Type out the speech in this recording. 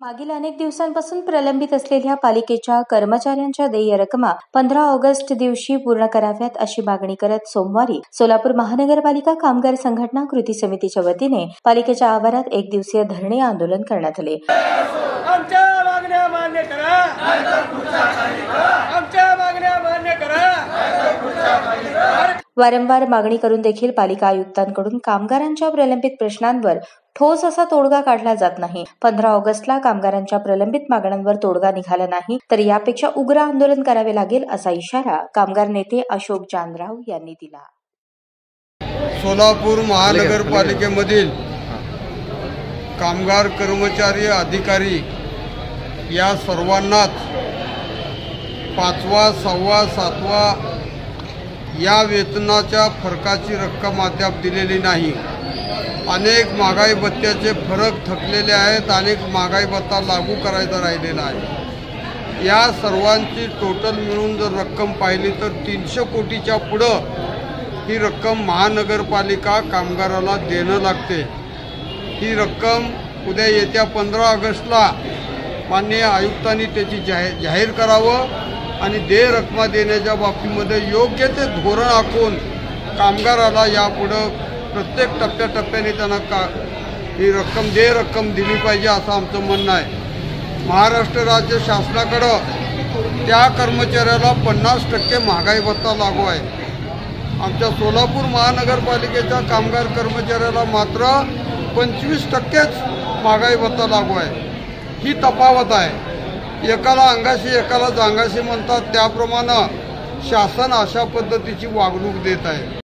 मागील अनेक दिवसांपासून प्रलंबित असलेल्या पालिकेच्या कर्मचाऱ्यांच्या देय रकमा 15 ऑगस्ट दिवशी पूर्ण कराव्यात अशी मागणी करत सोमवारी सोलापूर महानगरपालिका कामगार संघटना कृती समितीच्या वतीने पालिकेच्या आवारात एक दिवसीय धरणे आंदोलन करण्यात आले। आमच्या मागण्या मान्य करा, आमच्या मागण्या मान्य करा। वारंवार मागणी करून देखील पालिका आयुक्तांकडून कामगारांच्या प्रलंबित प्रश्नांवर ठोस असा तोडगा काढला जात नाही। 15 ऑगस्टला कामगारांच्या प्रलंबित मागण्यांवर तोडगा निघाला नाही तर यापेक्षा उग्र आंदोलन करावे लागेल असा इशारा कामगार नेते अशोक जानराव यांनी दिला। सोलापूर महानगरपालिकेमधील कामगार कर्मचारी अधिकारी या सर्वांनाच 5वा, 6वा, 7वा या वेतनाच्या फरकाची रक्कम अद्याप दिलेली नाही। अनेक महागाई भत्त्याचे फरक थकलेले आहेत, अनेक महागाई भत्ता लागू करायचा राहिलेला आहे। या सर्वांची टोटल मिळून जर रक्कम पाहिली तर 300 कोटीच्या पुढं ही रक्कम महानगरपालिका कामगाराला देणं लागते। ही रक्कम उद्या येत्या 15 ऑगस्टला माननीय आयुक्तांनी त्याची जाहीर करावं आणि देय रक्कम देण्याच्या बाबतीमध्ये योग्य ते धोरण आखून कामगाराला यापुढं प्रत्येक टप्प्याटप्प्याने त्यांना ही रक्कम देय रक्कम दिली पाहिजे असं आमचं म्हणणं आहे। महाराष्ट्र राज्य शासनाकडं त्या कर्मचाऱ्याला 50% महागाई भत्ता लागू आहे। आमच्या सोलापूर महानगरपालिकेच्या कामगार कर्मचाऱ्याला मात्र 25%च महागाई भत्ता लागू आहे। ही तफावत आहे। एकाला अंगाशी एकाला जांगाशी म्हणतात त्याप्रमाणे शासन अशा पद्धतीची वागणूक देत आहे।